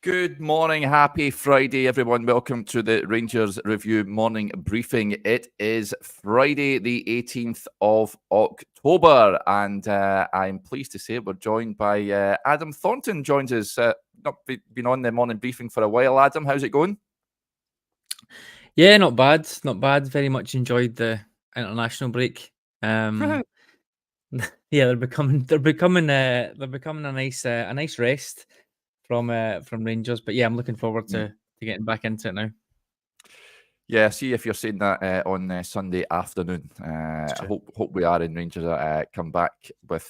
Good morning, happy Friday, everyone. Welcome to the Rangers Review morning briefing. It is Friday, the 18th of October, and I'm pleased to say we're joined by Adam Thornton. Joins us. Not been on the morning briefing for a while. Adam, how's it going? Yeah, not bad. Not bad. Very much enjoyed the international break. Yeah, they're becoming a nice rest from Rangers. But yeah, I'm looking forward to getting back into it now. Yeah, see if you're saying that on Sunday afternoon. I hope we are in Rangers come back with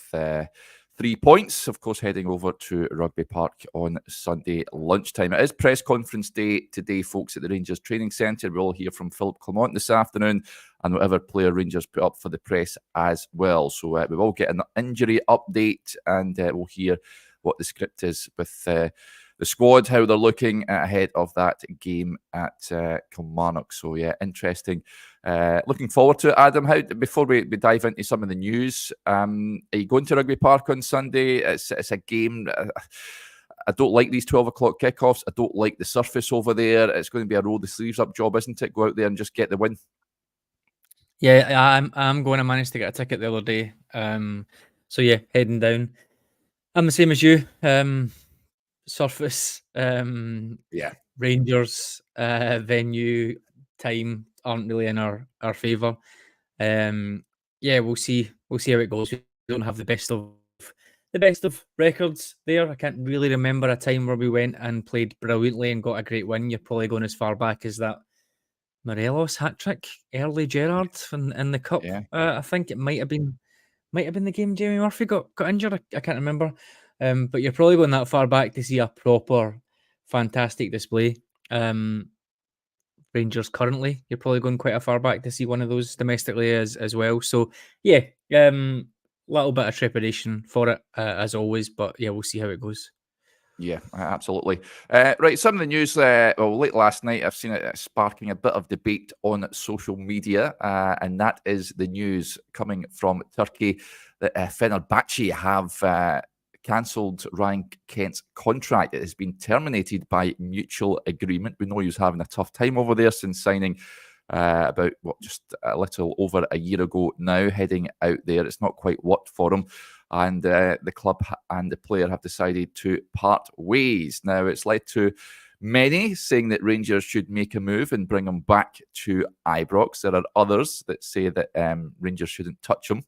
3 points. Of course, heading over to Rugby Park on Sunday lunchtime. It is press conference day today, folks, at the Rangers Training Centre. We'll hear from Philip Kilmarnock this afternoon and whatever player Rangers put up for the press as well. So we will get an injury update and we'll hear what the script is with the squad, how they're looking ahead of that game at Kilmarnock. So yeah, interesting. Looking forward to it, Adam. Before we dive into some of the news, are you going to Rugby Park on Sunday? It's a game. I don't like these 12 o'clock kickoffs. I don't like the surface over there. It's going to be a roll the sleeves up job, isn't it? Go out there and just get the win. Yeah, I'm going. I managed to get a ticket the other day. So yeah, heading down. I'm the same as you. Surface, Rangers venue, time aren't really in our favour. Yeah, we'll see how it goes. We don't have the best of records there. I can't really remember a time where we went and played brilliantly and got a great win. You're probably going as far back as that Morelos hat trick, early Gerrard in the cup. Yeah. I think it might have been the game Jamie Murphy got injured. I can't remember. But you're probably going that far back to see a proper, fantastic display. Rangers currently, you're probably going quite a far back to see one of those domestically as well. So yeah, little bit of trepidation for it as always, but yeah, we'll see how it goes. Yeah, absolutely. Right, some of the news, late last night, I've seen it sparking a bit of debate on social media, and that is the news coming from Turkey that Fenerbahce have cancelled Ryan Kent's contract. It has been terminated by mutual agreement. We know he was having a tough time over there since signing about, just a little over a year ago now, heading out there. It's not quite worked for him. And the club and the player have decided to part ways. Now, it's led to many saying that Rangers should make a move and bring him back to Ibrox. There are others that say that Rangers shouldn't touch him.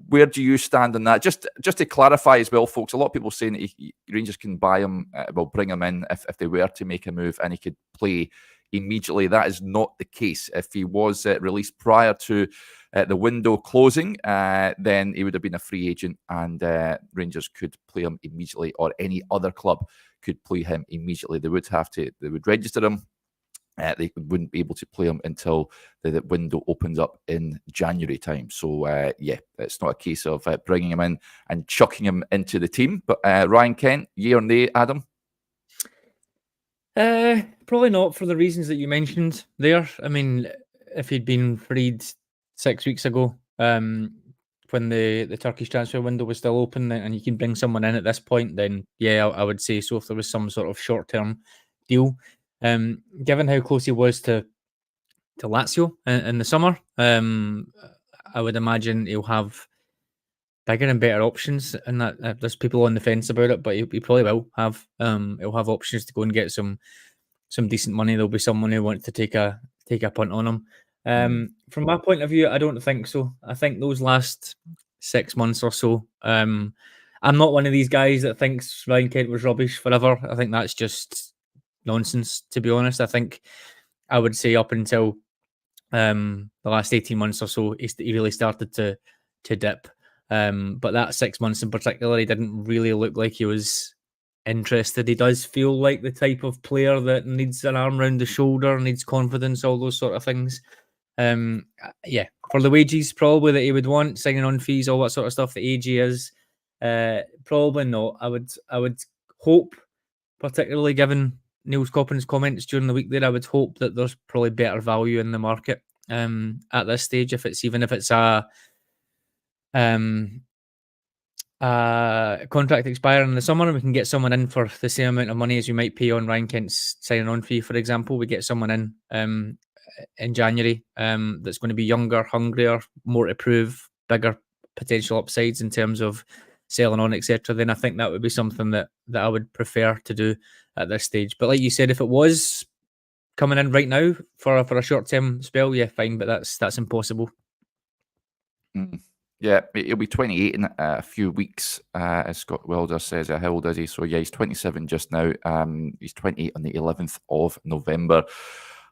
Where do you stand on that? Just to clarify as well, folks, a lot of people saying that Rangers can buy him, bring him in if they were to make a move and he could play immediately. That is not the case. If he was released prior to the window closing, then he would have been a free agent and Rangers could play him immediately, or any other club could play him immediately. They would register him. They wouldn't be able to play him until the window opens up in January time. So, yeah, it's not a case of bringing him in and chucking him into the team. But Ryan Kent, yea or nay, Adam? Probably not, for the reasons that you mentioned there. I mean, if he'd been freed 6 weeks ago, when the Turkish transfer window was still open, and you can bring someone in at this point, then yeah, I would say so. If there was some sort of short-term deal, given how close he was to Lazio in the summer, I would imagine he'll have bigger and better options, and that there's people on the fence about it, but he probably will have. He'll have options to go and get some decent money. There'll be someone who wants to take a punt on him. From my point of view, I don't think so. I think those last 6 months or so, I'm not one of these guys that thinks Ryan Kent was rubbish forever. I think that's just nonsense, to be honest. I think I would say up until the last 18 months or so, he really started to dip. But that 6 months in particular, he didn't really look like he was interested. He does feel like the type of player that needs an arm around the shoulder, needs confidence, all those sort of things. Yeah, for the wages probably that he would want, signing on fees, all that sort of stuff, the age he is, probably not. I would hope, particularly given Neil Coppin's comments during the week there, I would hope that there's probably better value in the market at this stage, if it's a contract expiring in the summer and we can get someone in for the same amount of money as you might pay on Ryan Kent's signing on fee, for example, we get someone in January that's going to be younger, hungrier, more to prove, bigger potential upsides in terms of selling on, etc., then I think that would be something that I would prefer to do at this stage. But like you said, if it was coming in right now for a short-term spell, yeah, fine, but that's impossible. Mm. Yeah, he'll be 28 in a few weeks, as Scott Wilder says. How old is he? So, yeah, he's 27 just now. He's 28 on the 11th of November.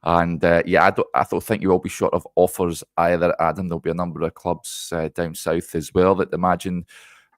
And, yeah, I don't think you will be short of offers either, Adam. There'll be a number of clubs down south as well that imagine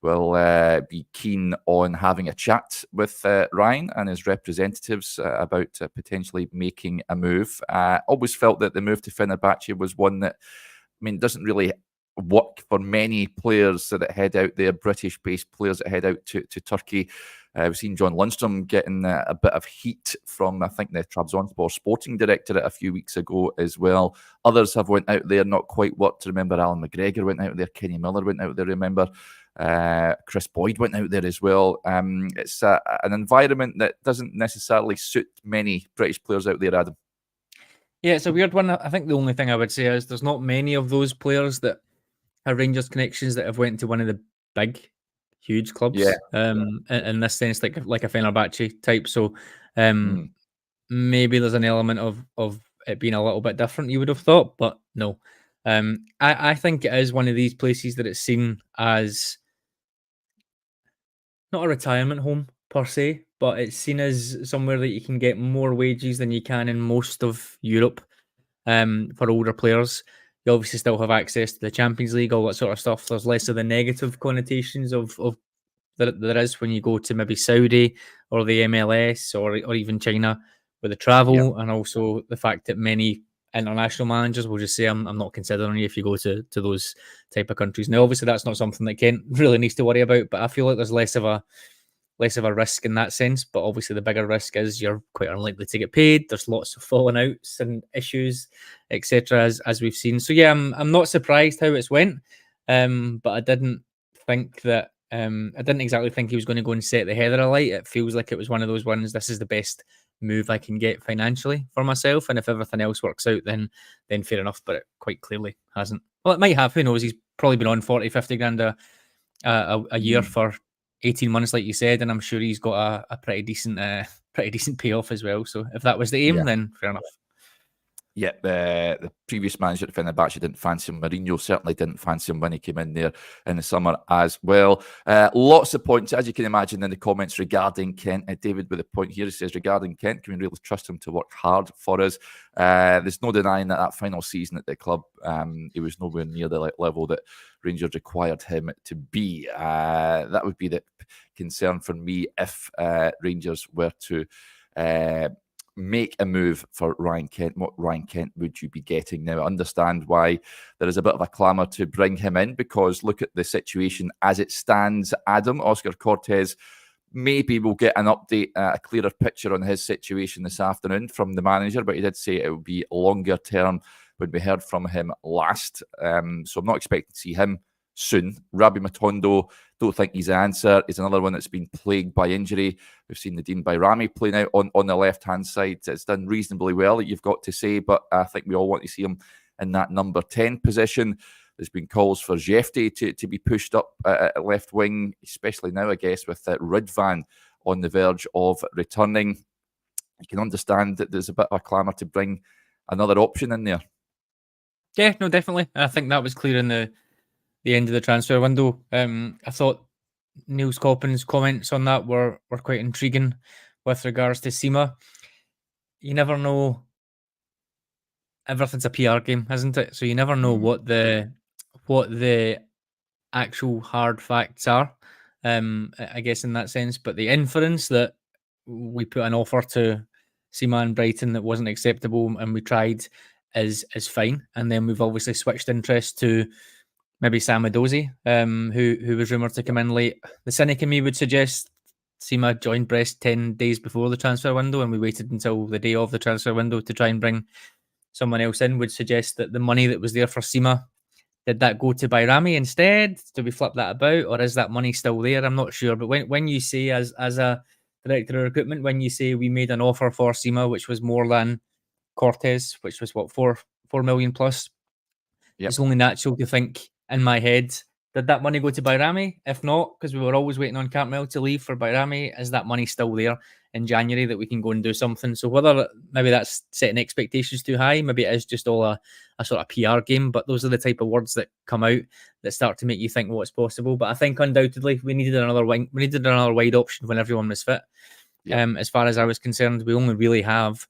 will be keen on having a chat with Ryan and his representatives about potentially making a move. Always felt that the move to Fenerbahce was one that, I mean, doesn't really work for many players that head out there, British-based players that head out to Turkey. We've seen John Lundstrom getting a bit of heat from, I think, the Trabzonspor sporting directorate a few weeks ago as well. Others have went out there, not quite worked. Remember, Alan McGregor went out there, Kenny Miller went out there, remember. Chris Boyd went out there as well. It's an environment that doesn't necessarily suit many British players out there, Adam. Yeah, it's a weird one. I think the only thing I would say is there's not many of those players that have Rangers connections that have went to one of the big, huge clubs. Yeah. In this sense, like a Fenerbahce type. So, maybe there's an element of it being a little bit different. You would have thought, but no. I think it is one of these places that it's seen as not a retirement home per se, but it's seen as somewhere that you can get more wages than you can in most of Europe. For older players, you obviously still have access to the Champions League, all that sort of stuff. There's less of the negative connotations of that there is when you go to maybe Saudi or the MLS or even China with the travel, and also the fact that many international managers will just say, I'm not considering you if you go to those type of countries. Now, obviously, that's not something that Kent really needs to worry about, but I feel like there's less of a risk in that sense. But obviously, the bigger risk is you're quite unlikely to get paid. There's lots of falling outs and issues, etc., as we've seen. So yeah, I'm not surprised how it's went, but I didn't think that. I didn't exactly think he was going to go and set the heather alight. It feels like it was one of those ones. This is the best move I can get financially for myself, and if everything else works out, then fair enough. But it quite clearly hasn't. Well, it might have. Who knows? He's probably been on 40-50 grand a year for 18 months, like you said, and I'm sure he's got a pretty decent payoff as well. So if that was the aim, then fair enough. Yeah, the previous manager at Fenerbahce didn't fancy him. Mourinho certainly didn't fancy him when he came in there in the summer as well. Lots of points, as you can imagine, in the comments regarding Kent. David with a point here, he says, regarding Kent, can we really trust him to work hard for us? There's no denying that final season at the club, he was nowhere near the level that Rangers required him to be. That would be the concern for me if Rangers were to make a move for Ryan Kent. What Ryan Kent would you be getting? Now, I understand why there is a bit of a clamour to bring him in, because look at the situation as it stands, Adam. Oscar Cortez maybe we'll get an update, a clearer picture on his situation this afternoon from the manager, but he did say it will be longer term when we heard from him last. So I'm not expecting to see him soon. Rabbi Matondo, don't think he's the answer. He's another one that's been plagued by injury. We've seen Nadine Bayrami playing out on the left-hand side. It's done reasonably well, you've got to say, but I think we all want to see him in that number 10 position. There's been calls for Jefte to be pushed up at left wing, especially now, I guess, with Ridvan on the verge of returning. You can understand that there's a bit of a clamour to bring another option in there. Yeah, no, definitely. I think that was clear in the end of the transfer window. I thought Niels Coppin's comments on that were quite intriguing with regards to Sima. You never know. Everything's a PR game, isn't it? So you never know what the actual hard facts are. I guess in that sense, but the inference that we put an offer to Sima and Brighton that wasn't acceptable and we tried is fine. And then we've obviously switched interest to maybe Sam Edozie, who was rumoured to come in late. The cynic in me would suggest Sima joined Brest 10 days before the transfer window, and we waited until the day of the transfer window to try and bring someone else in. Would suggest that the money that was there for Sima Did that go to Bayrami instead? Do we flip that about, or is that money still there? I'm not sure. But when you say, as a director of recruitment, when you say we made an offer for Sima, which was more than Cortez, which was what, 4 million plus, Yep. it's only natural to think in my head, did that money go to Bayrami? If not, because we were always waiting on Cartmel to leave for Bayrami, is that money still there in January that we can go and do something? So whether maybe that's setting expectations too high, maybe it is just all a sort of PR game, but those are the type of words that come out that start to make you think what's possible. But I think undoubtedly we needed another wide option when everyone was fit. Yep. As far as I was concerned, we only really have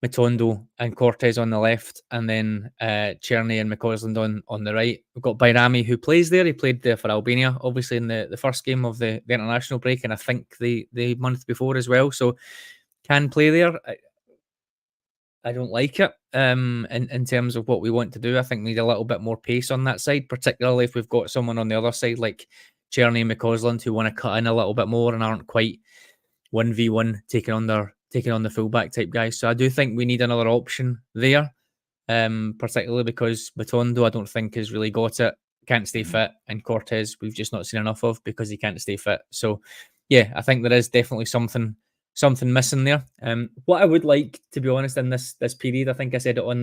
Matondo and Cortez on the left, and then Cherny and McCausland on the right. We've got Bayrami, who plays there. He played there for Albania, obviously, in the first game of the international break, and I think the month before as well. So can play there. I don't like it in terms of what we want to do. I think we need a little bit more pace on that side, particularly if we've got someone on the other side like Cherny and McCausland who want to cut in a little bit more and aren't quite 1v1 taking on the fullback type guys. So I do think we need another option there, particularly because Matondo I don't think has really got it, can't stay fit, and Cortez we've just not seen enough of because he can't stay fit. So yeah, I think there is definitely something missing there. What I would like, to be honest, in this period, I think I said it on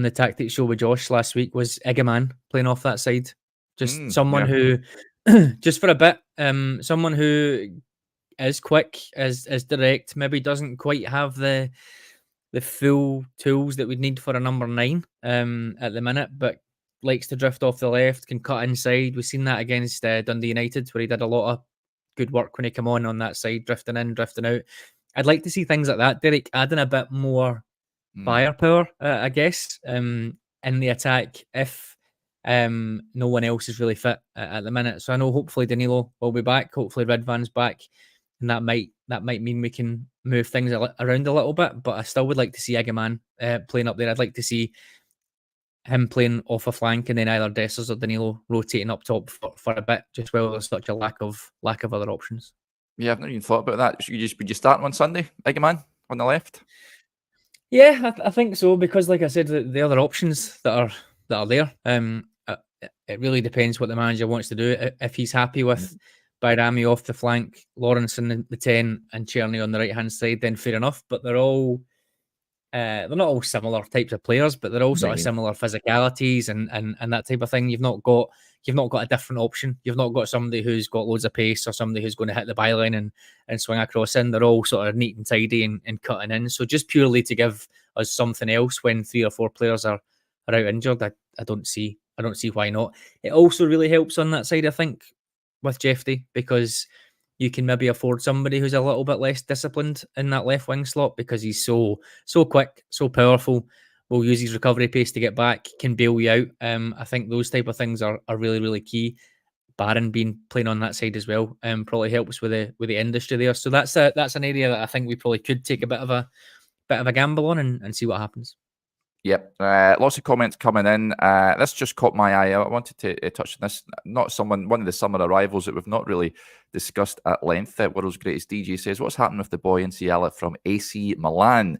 the tactics show with Josh last week, was Egeman playing off that side. Just someone who, just for a bit, someone who is quick, is direct, maybe doesn't quite have the full tools that we'd need for a number 9 at the minute, but likes to drift off the left, can cut inside. We've seen that against Dundee United, where he did a lot of good work when he came on that side, drifting in, drifting out. I'd like to see things like that, Derek, adding a bit more firepower, I guess, in the attack if no one else is really fit at the minute. So I know hopefully Danilo will be back, hopefully Redvan's back, and that might mean we can move things around a little bit, but I still would like to see Egeman playing up there. I'd like to see him playing off a flank, and then either Dessers or Danilo rotating up top for a bit, just while there's such a lack of other options. Yeah, I've not even thought about that. Would you start on Sunday, Egeman, on the left? Yeah, I think so, because like I said, the other options that are there, it really depends what the manager wants to do. If he's happy with Bayrami off the flank, Lawrence in the 10, and Cherny on the right hand side, then fair enough. But they're not all similar types of players, but they're all sort of similar physicalities and that type of thing. You've not got a different option. You've not got somebody who's got loads of pace or somebody who's going to hit the byline and swing across in. They're all sort of neat and tidy and cutting in. So just purely to give us something else when 3 or 4 players are out injured, I don't see why not. It also really helps on that side, I think, with Jeffy, because you can maybe afford somebody who's a little bit less disciplined in that left wing slot, because he's so quick, so powerful, will use his recovery pace to get back, can bail you out. I think those type of things are really, really key. Barron playing on that side as well probably helps with the industry there. So that's an area that I think we probably could take a bit of a gamble on and see what happens. Yep, lots of comments coming in. This just caught my eye. I wanted to touch on this. One of the summer arrivals that we've not really discussed at length. World's Greatest DJ says, what's happened with the boy Nsiala from AC Milan?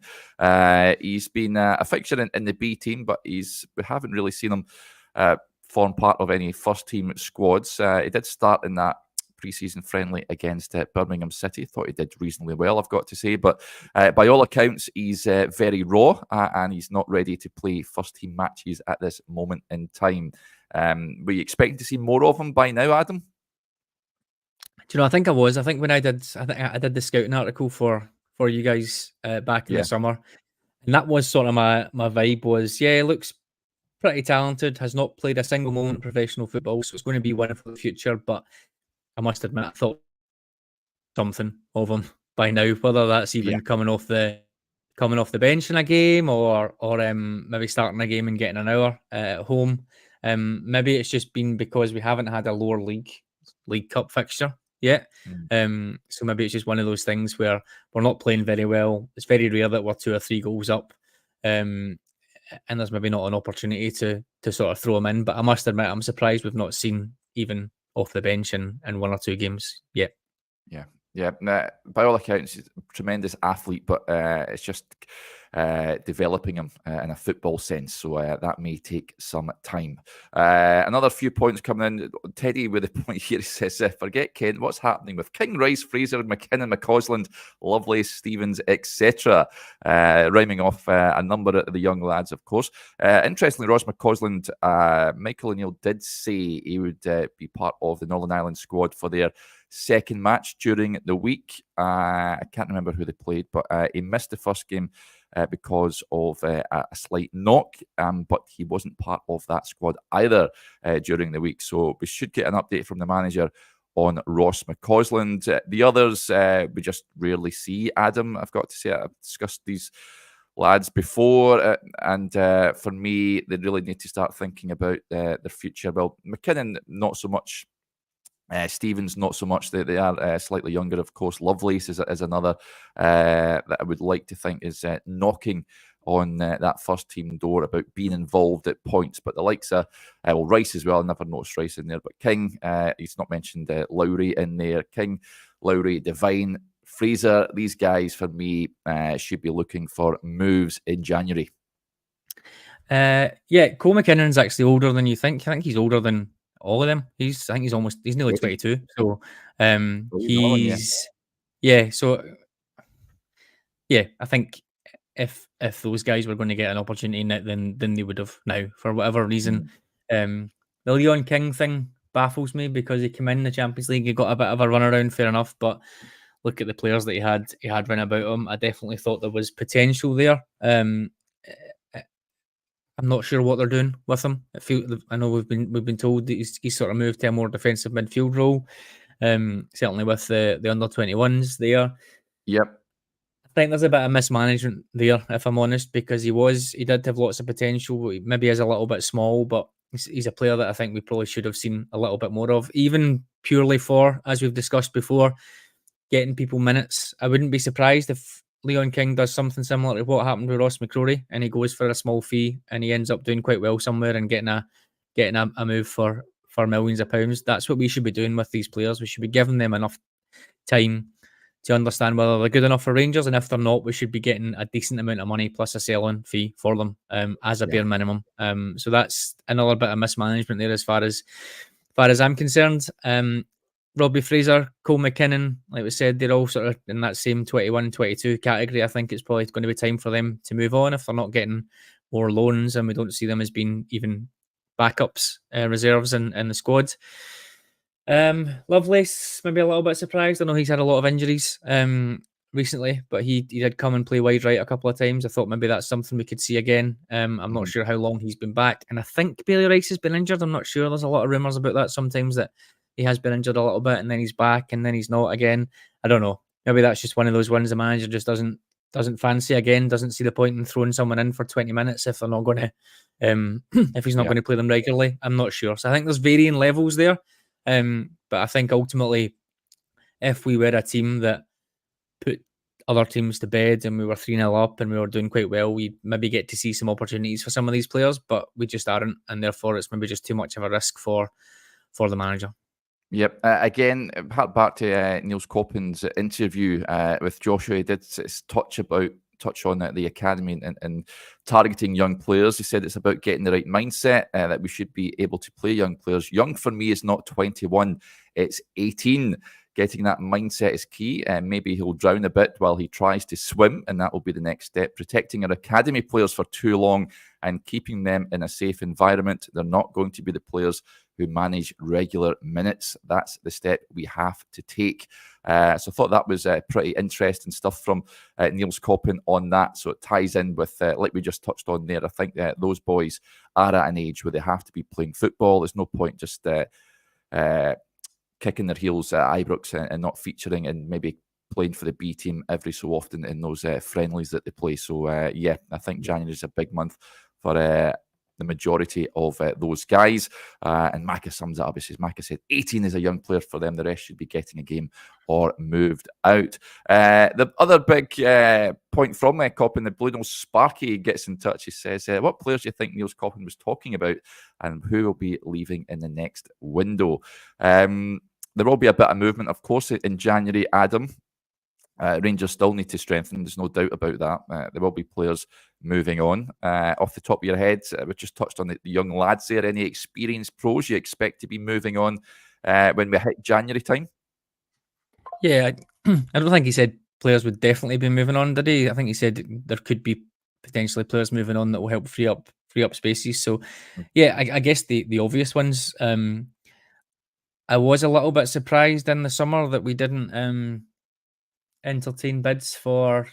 He's been a fixture in the B team, but we haven't really seen him form part of any first team squads. He did start in that pre-season friendly against Birmingham City. Thought he did reasonably well, I've got to say, but by all accounts he's very raw and he's not ready to play first team matches at this moment in time. Were you expecting to see more of him by now, Adam? Do you know, I think when I did the scouting article for you guys back in the summer, and that was sort of my vibe was, he looks pretty talented, has not played a single moment of professional football, so it's going to be one for the future, but I must admit, I thought something of him by now, whether that's even coming off the bench in a game or maybe starting a game and getting an hour at home. Maybe it's just been because we haven't had a lower league cup fixture yet. So maybe it's just one of those things where we're not playing very well. It's very rare that we're 2 or 3 goals up. And there's maybe not an opportunity to sort of throw him in. But I must admit, I'm surprised we've not seen even off the bench in 1 or 2 games yet. Yeah. By all accounts, he's a tremendous athlete, but it's just developing him in a football sense. So that may take some time. Another few points coming in. Teddy with a point here, he says, forget Kent, what's happening with King, Rice, Fraser, McKinnon, McCausland, Lovelace, Stevens, etc. Rhyming off a number of the young lads, of course. Interestingly, Ross McCausland, Michael O'Neill did say he would be part of the Northern Ireland squad for their second match during the week. I can't remember who they played, but he missed the first game because of a slight knock, but he wasn't part of that squad either during the week. So we should get an update from the manager on Ross McCausland. The others, we just rarely see. Adam, I've got to say, I've discussed these lads before, and for me, they really need to start thinking about their future. Well, McKinnon, not so much. Stevens, not so much. They are slightly younger, of course. Lovelace is another that I would like to think is knocking on that first team door about being involved at points. But the likes of Rice as well, I never noticed Rice in there. But King, he's not mentioned Lowry in there. King, Lowry, Devine, Fraser, these guys for me should be looking for moves in January. Cole McKinnon's actually older than you think. I think he's older than all of them. I think he's nearly 22. So he's I think if those guys were going to get an opportunity in it, then they would have now, for whatever reason. The Leon King thing baffles me because he came in the Champions League, he got a bit of a runaround, fair enough, but look at the players that he had run about him. I definitely thought there was potential there. I'm not sure what they're doing with him. I know we've been told that he's sort of moved to a more defensive midfield role. Certainly with the under 21s there. Yep. I think there's a bit of mismanagement there, if I'm honest, because he did have lots of potential. He maybe is a little bit small, but he's a player that I think we probably should have seen a little bit more of, even purely for, as we've discussed before, getting people minutes. I wouldn't be surprised if Leon King does something similar to what happened with Ross McCrory, and he goes for a small fee and he ends up doing quite well somewhere and getting a move for millions of pounds. That's what we should be doing with these players. We should be giving them enough time to understand whether they're good enough for Rangers, and if they're not, we should be getting a decent amount of money plus a sell-on fee for them as a bare minimum. So that's another bit of mismanagement there as far as I'm concerned. Robbie Fraser, Cole McKinnon, like we said, they're all sort of in that same 21, 22 category. I think it's probably going to be time for them to move on if they're not getting more loans, and we don't see them as being even backups, reserves in the squad. Lovelace, maybe a little bit surprised. I know he's had a lot of injuries recently, but he did come and play wide right a couple of times. I thought maybe that's something we could see again. I'm not sure how long he's been back, and I think Bailey Rice has been injured. I'm not sure. There's a lot of rumours about that sometimes, that he has been injured a little bit and then he's back and then he's not again. I don't know. Maybe that's just one of those ones the manager just doesn't fancy again, doesn't see the point in throwing someone in for 20 minutes if they're not going to, if he's not going to play them regularly. I'm not sure. So I think there's varying levels there. But I think ultimately, if we were a team that put other teams to bed and we were 3-0 up and we were doing quite well, we'd maybe get to see some opportunities for some of these players, but we just aren't. And therefore, it's maybe just too much of a risk for the manager. Yep. Again, back to Niels Coppin's interview with Joshua. He did touch on the academy and targeting young players. He said it's about getting the right mindset, that we should be able to play young players. Young for me is not 21, it's 18. Getting that mindset is key. Maybe he'll drown a bit while he tries to swim, and that will be the next step. Protecting our academy players for too long and keeping them in a safe environment. They're not going to be the players who manage regular minutes. That's the step we have to take. So I thought that was pretty interesting stuff from Niels Coppin on that. So it ties in with, like we just touched on there, I think those boys are at an age where they have to be playing football. There's no point just kicking their heels at Ibrox and not featuring and maybe playing for the B team every so often in those friendlies that they play. So I think January is a big month for the majority of those guys. And Macca sums it up. He says, Macca said 18 is a young player for them. The rest should be getting a game or moved out. The other big point from Coppin, the Blue Nose Sparky gets in touch. He says, what players do you think Niels Coppin was talking about and who will be leaving in the next window? There will be a bit of movement, of course, in January, Adam. Rangers still need to strengthen. There's no doubt about that. There will be players moving on. Off the top of your head, we just touched on the young lads there. Any experienced pros you expect to be moving on when we hit January time? Yeah, I don't think he said players would definitely be moving on, did he? I think he said there could be potentially players moving on that will help free up spaces. So, yeah, I guess the obvious ones. I was a little bit surprised in the summer that we didn't entertain bids for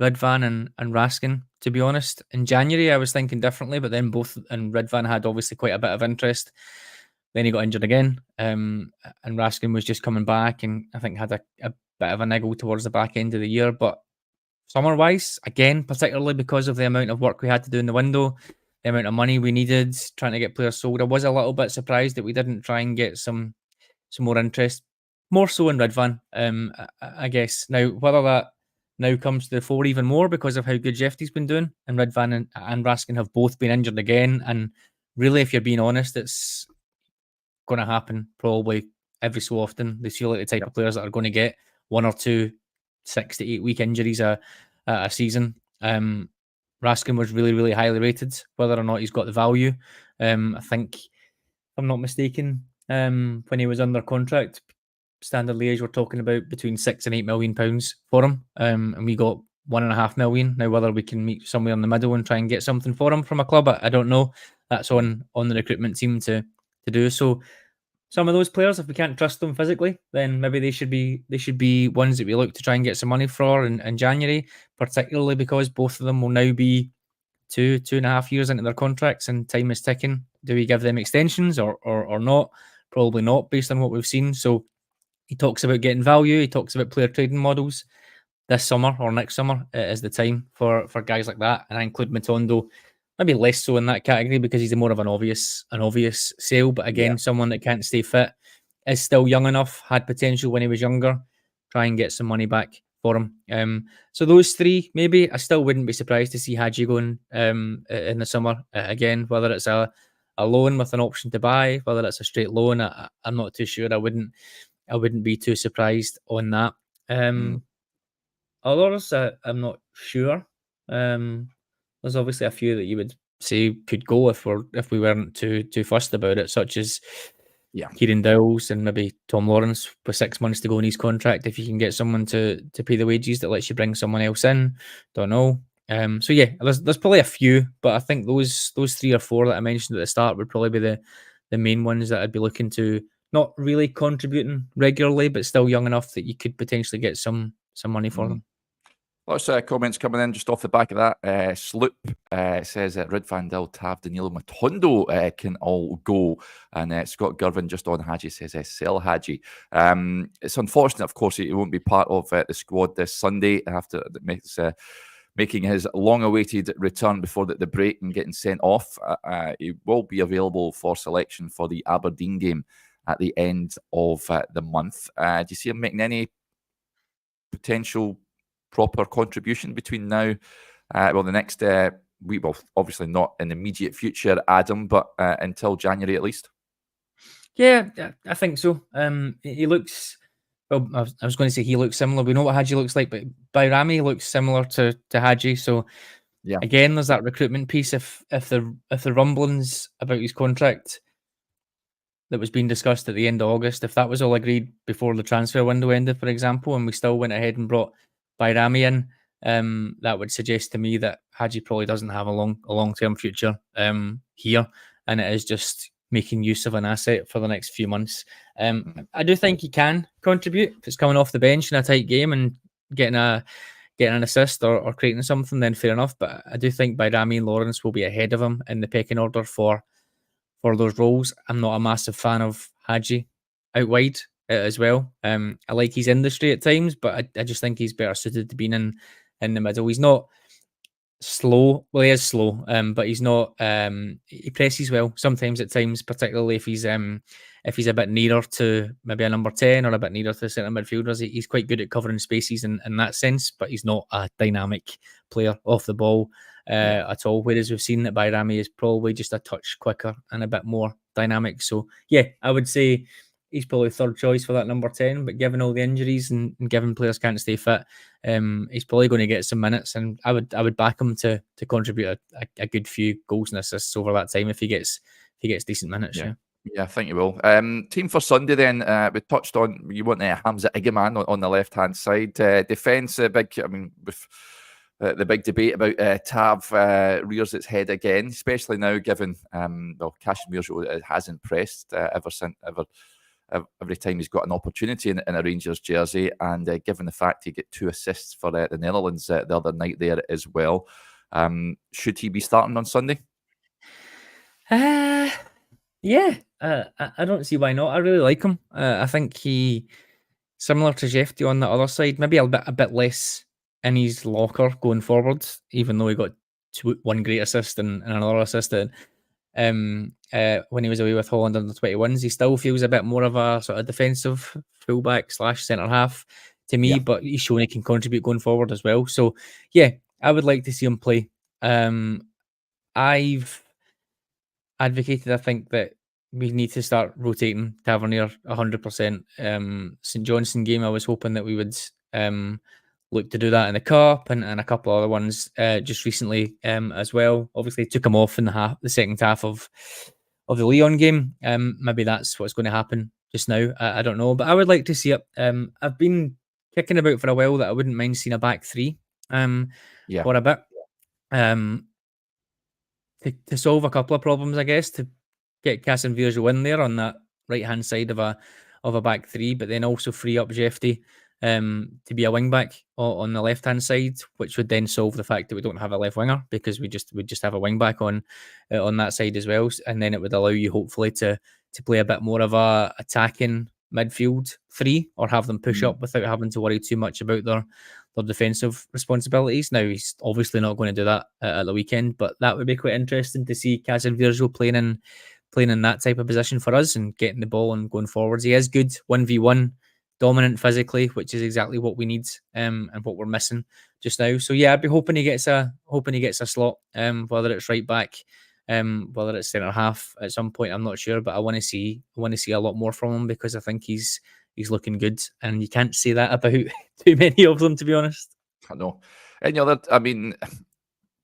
Ridvan and Raskin. To be honest, in January I was thinking differently, but then both and Ridvan had obviously quite a bit of interest. Then he got injured again, and Raskin was just coming back, and I think had a bit of a niggle towards the back end of the year. But summer-wise, again, particularly because of the amount of work we had to do in the window, the amount of money we needed trying to get players sold, I was a little bit surprised that we didn't try and get some more interest, more so in Ridvan. I guess now whether that now comes to the fore even more because of how good Jefty's been doing, and Ridvan and Raskin have both been injured again, and really, if you're being honest, it's going to happen probably every so often. They feel like the type of players that are going to get 1 or 2 6 to 8 week injuries a season. Raskin was really, really highly rated. Whether or not he's got the value, I think, if I'm not mistaken, when he was under contract, Standard Liège were talking about between £6 and £8 million for him, and we got £1.5 million. Now, whether we can meet somewhere in the middle and try and get something for him from a club, I don't know. That's on the recruitment team to do. So some of those players, if we can't trust them physically, then maybe they should be ones that we look to try and get some money for in January, particularly because both of them will now be 2.5 years into their contracts and time is ticking. Do we give them extensions or not? Probably not, based on what we've seen. So he talks about getting value. He talks about player trading models. This summer or next summer is the time for guys like that, and I include Matondo maybe less so in that category because he's more of an obvious sale. But again, someone that can't stay fit, is still young enough, had potential when he was younger. Try and get some money back for him. So those three, maybe. I still wouldn't be surprised to see Hadji going in the summer again. Whether it's a loan with an option to buy, whether it's a straight loan, I'm not too sure. I wouldn't be too surprised on that. Others, I'm not sure. There's obviously a few that you would say could go if we weren't too fussed about it, such as Kieran Dowles and maybe Tom Lawrence with 6 months to go in his contract. If you can get someone to pay the wages that lets you bring someone else in, don't know. So yeah, there's probably a few, but I think those 3 or 4 that I mentioned at the start would probably be the main ones that I'd be looking to, not really contributing regularly, but still young enough that you could potentially get some money for them. Lots of comments coming in just off the back of that. Sloop says that Ridvan Dil, Tav, Danilo, Matondo can all go. And Scott Girvin just on Hadji says, sell Hadji. It's unfortunate, of course, he won't be part of the squad this Sunday after making his long-awaited return before the break and getting sent off. He will be available for selection for the Aberdeen game at the end of the month. Do you see him making any potential proper contribution between now, the next week? Well, obviously not in the immediate future, Adam, but until January at least. Yeah, I think so. He looks. Well, I was going to say he looks similar. We know what Hadji looks like, but Bayrami looks similar to Hadji. So again, there's that recruitment piece. If the rumblings about his contract that was being discussed at the end of August, if that was all agreed before the transfer window ended, for example, and we still went ahead and brought Bayrami in, that would suggest to me that Hadji probably doesn't have a long-term future here, and it is just making use of an asset for the next few months. I do think he can contribute if it's coming off the bench in a tight game and getting an assist or creating something, then fair enough. But I do think Bayrami and Lawrence will be ahead of him in the pecking order for those roles. I'm not a massive fan of Hadji out wide as well. I like his industry at times, but I just think he's better suited to being in the middle. He's not slow. Well, he is slow, but he's not. He presses well sometimes at times, particularly if he's a bit nearer to maybe a number 10 or a bit nearer to the centre midfielders. He's quite good at covering spaces in that sense, but he's not a dynamic player off the ball at all. Whereas we've seen that Bayrami is probably just a touch quicker and a bit more dynamic. So yeah, I would say he's probably third choice for that number 10. But given all the injuries and given players can't stay fit, he's probably going to get some minutes. And I would back him to contribute a good few goals and assists over that time if he gets decent minutes. Yeah. Yeah, I think you will. Team for Sunday then, we touched on, you want Hamza Igaman on the left-hand side. Defence, big, I mean, with the big debate about Tav rears its head again, especially now given, well, Casemiro has impressed every time he's got an opportunity in a Rangers jersey, and given the fact he got 2 assists for the Netherlands the other night there as well. Should he be starting on Sunday? Yeah, I don't see why not. I really like him. I think he, similar to Jefty on the other side, maybe a bit less in his locker going forward, even though he got 1 great assist and another assist when he was away with Holland under 21s. He still feels a bit more of a sort of defensive fullback / centre half to me, but he's shown he can contribute going forward as well. So yeah, I would like to see him play. I've advocated, I think, that we need to start rotating Tavernier 100%. St Johnstone game, I was hoping that we would look to do that in the Cup and a couple of other ones just recently as well. Obviously, took him off in the second half of the Lyon game. Maybe that's what's going to happen just now. I don't know, but I would like to see it. I've been kicking about for a while that I wouldn't mind seeing a back 3 for a bit. To solve a couple of problems, I guess, to get Casemiro in there on that right-hand side of a back 3, but then also free up Jefty to be a wing-back on the left-hand side, which would then solve the fact that we don't have a left winger, because we just have a wing-back on that side as well, and then it would allow you hopefully to play a bit more of a attacking midfield 3, or have them push up without having to worry too much about their defensive responsibilities. Now, he's obviously not going to do that at the weekend, but that would be quite interesting to see Casemiro playing in that type of position for us and getting the ball and going forwards. He is good 1v1, dominant physically, which is exactly what we need and what we're missing just now. So yeah, I'd be hoping he gets a slot, whether it's right back, whether it's centre half at some point, I'm not sure, but I want to see a lot more from him, because I think he's looking good, and you can't say that about too many of them, to be honest. I know. Any other, I mean,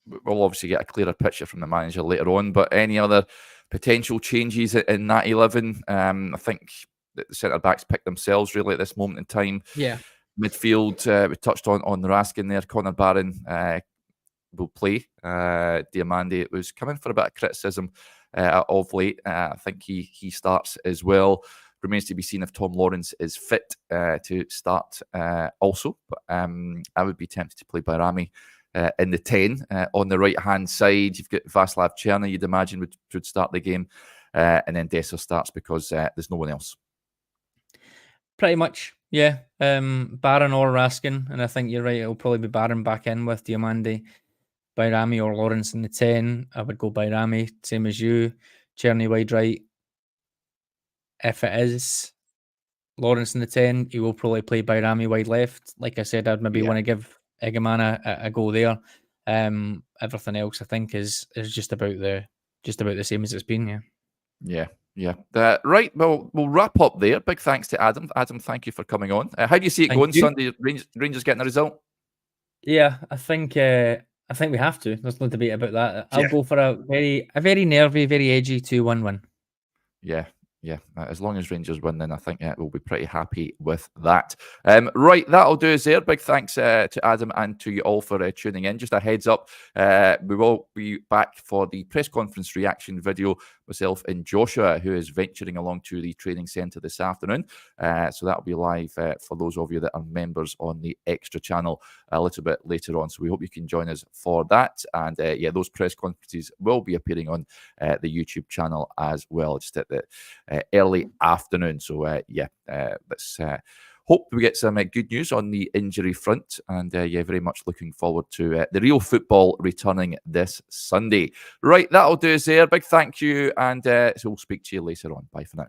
we'll obviously get a clearer picture from the manager later on, but any other potential changes in that 11? I think the centre backs pick themselves really at this moment in time. Yeah. Midfield, we touched on the Raskin there. Connor Barron will play. Diamande was coming for a bit of criticism of late. I think he starts as well. Remains to be seen if Tom Lawrence is fit to start also. But I would be tempted to play Bayrami in the 10 on the right-hand side. You've got Václav Černý, you'd imagine, would start the game. And then Dessers starts because there's no one else. Pretty much, yeah. Barron or Raskin. And I think you're right, it'll probably be Barron back in with Diamande, Bayrami or Lawrence in the 10. I would go Bayrami, same as you. Černý wide right. If it is Lawrence in the 10, he will probably play Bayrami wide left. Like I said, I'd maybe want to give Egaman a go there. Everything else, I think, is just about the same as it's been. Yeah. Right. Well, we'll wrap up there. Big thanks to Adam. Adam, thank you for coming on. How do you see it going Sunday? Rangers getting a result? Yeah, I think we have to. There's no debate about that. I'll go for a very nervy, very edgy 2-1 win. Yeah. As long as Rangers win, then I think we'll be pretty happy with that. Right, that'll do us there. Big thanks to Adam and to you all for tuning in. Just a heads up, we will be back for the press conference reaction video, myself and Joshua, who is venturing along to the training centre this afternoon. So that'll be live for those of you that are members on the Extra channel a little bit later on. So we hope you can join us for that. And those press conferences will be appearing on the YouTube channel as well, just at the early afternoon. So let's hope we get some good news on the injury front, and very much looking forward to the real football returning this Sunday. Right, that'll do us there. Big thank you, and so we'll speak to you later on. Bye for now.